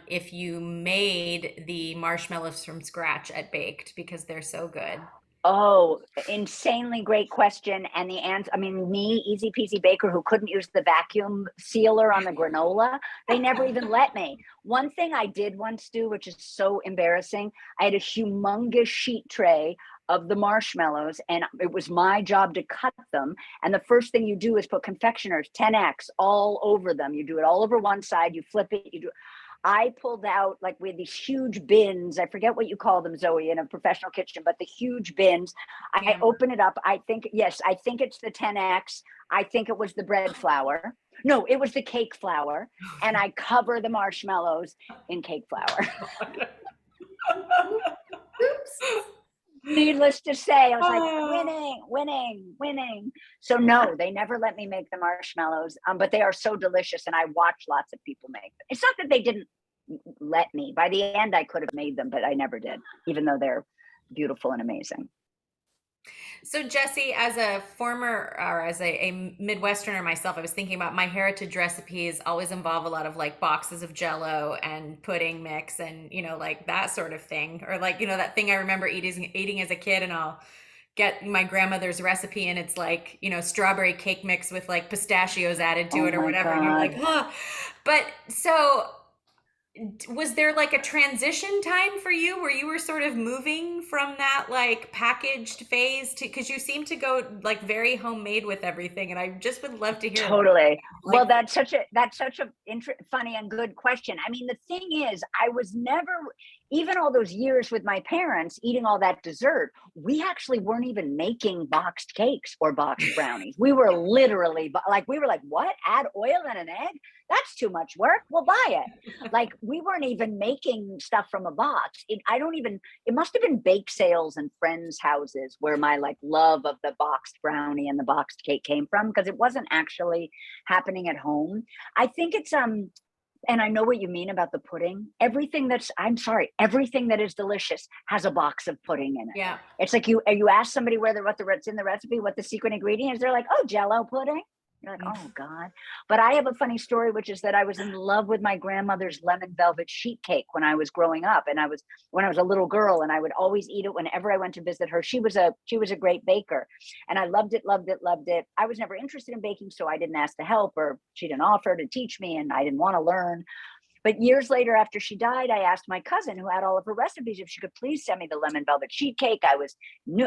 if you made the marshmallows from scratch at Baked, because they're so good.
Oh, insanely great question. And the answer, I mean, me, easy peasy baker, who couldn't use the vacuum sealer on the granola, they never even let me. One thing I did once do, which is so embarrassing, I had a humongous sheet tray of the marshmallows, and it was my job to cut them. And the first thing you do is put confectioners 10x all over them. You do it all over one side, you flip it, I pulled out, like, we had these huge bins. I forget what you call them, Zoe, in a professional kitchen, but the huge bins. I open it up. I think it's the 10X. I think it was the bread flour. No, it was the cake flour. And I cover the marshmallows in cake flour.
Oops.
Needless to say, I was like, winning. So no, they never let me make the marshmallows, but they are so delicious, and I watch lots of people make them. It's not that they didn't let me. By the end, I could have made them, but I never did, even though they're beautiful and amazing.
So Jessie, as a former, or as a Midwesterner myself, I was thinking about my heritage recipes always involve a lot of like boxes of Jell-O and pudding mix and, like that sort of thing. Or like, that thing I remember eating as a kid, and I'll get my grandmother's recipe and it's like, strawberry cake mix with like pistachios added to it or whatever.
God.
And you're like, huh. But so was there like a transition time for you where you were sort of moving from that like packaged phase to, because you seem to go like very homemade with everything, and I just would love to hear.
Totally. Well, that's such a funny and good question. I mean, the thing is, I was never, even all those years with my parents eating all that dessert, we actually weren't even making boxed cakes or boxed brownies. We were literally what? Add oil and an egg? That's too much work. We'll buy it. Like, we weren't even making stuff from a box. It must have been bake sales and friends' houses where my like love of the boxed brownie and the boxed cake came from, because it wasn't actually happening at home. I think it's and I know what you mean about the pudding. Everything that is delicious has a box of pudding in it.
Yeah.
It's like you ask somebody what's in the recipe, what the secret ingredient is, they're like, oh, Jell-O pudding. You're like, oh God. But I have a funny story, which is that I was in love with my grandmother's lemon velvet sheet cake when I was growing up. And when I was a little girl, and I would always eat it whenever I went to visit her. She was a great baker, and I loved it. I was never interested in baking, so I didn't ask to help, or she didn't offer to teach me, and I didn't want to learn. But years later, after she died, I asked my cousin, who had all of her recipes, if she could please send me the lemon velvet sheet cake. I was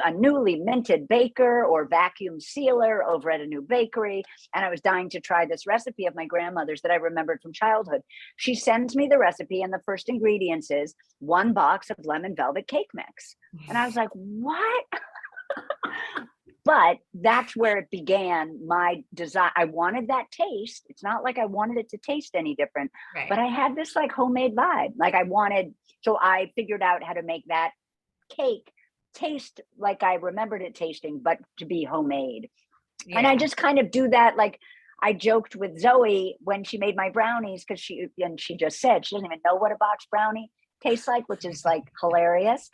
a newly minted baker or vacuum sealer over at a new bakery, and I was dying to try this recipe of my grandmother's that I remembered from childhood. She sends me the recipe, and the first ingredients is 1 box of lemon velvet cake mix. And I was like, what? But that's where it began, my desire. I wanted that taste. It's not like I wanted it to taste any different,
Right.
but I had this like homemade vibe. Like I wanted, so I figured out how to make that cake taste like I remembered it tasting, but to be homemade.
Yeah.
And I just kind of do that. Like I joked with Zoe when she made my brownies, because she just said she doesn't even know what a box brownie tastes like, which is like hilarious.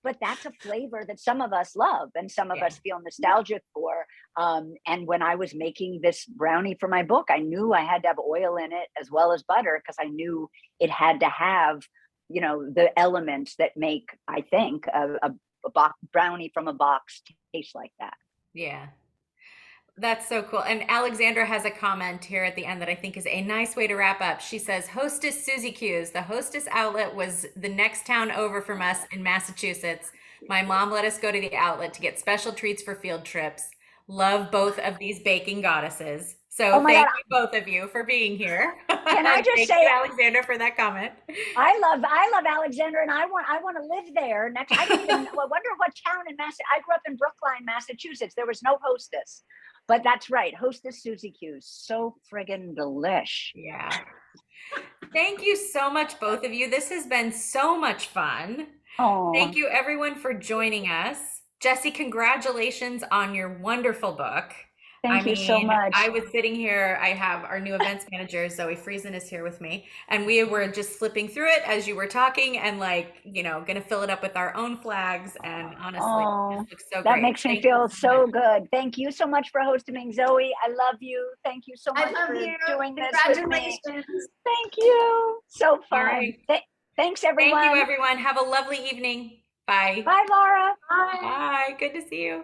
But that's a flavor that some of us love and some of us feel nostalgic for. And when I was making this brownie for my book, I knew I had to have oil in it as well as butter, because I knew it had to have, you know, the elements that make, I think, a brownie from a box taste like that.
Yeah. That's so cool. And Alexandra has a comment here at the end that I think is a nice way to wrap up. She says, Hostess Susie Q's. The Hostess outlet was the next town over from us in Massachusetts. My mom let us go to the outlet to get special treats for field trips. Love both of these baking goddesses. So
Oh my
thank
God.
you both of you for being here.
Can I just
thank
say,
you, Alexandra, for that comment.
I love Alexandra, and I want to live there next. I don't even. I wonder what town in I grew up in Brookline, Massachusetts. There was no Hostess, but that's right. Hostess Susie Q's, so friggin' delish.
Yeah. Thank you so much, both of you. This has been so much fun.
Oh,
Thank you, everyone, for joining us. Jessie, congratulations on your wonderful book.
thank you so much.
I was sitting here, I have our new events manager, Zoe Francois is here with me, and we were just flipping through it as you were talking and like, you know, going to fill it up with our own flags. And honestly, it just looks so
that
great.
makes me
Thank you
feel so
much.
good. Thank you so much for hosting me, Zoe. I love you. Thank you so much
I love
for
you.
doing this with me.
Congratulations.
Thank you. So fun.
All right.
Thanks, everyone.
Thank you, everyone. Have a lovely evening. Bye.
Bye, Laura.
Bye.
Bye. Good to see you.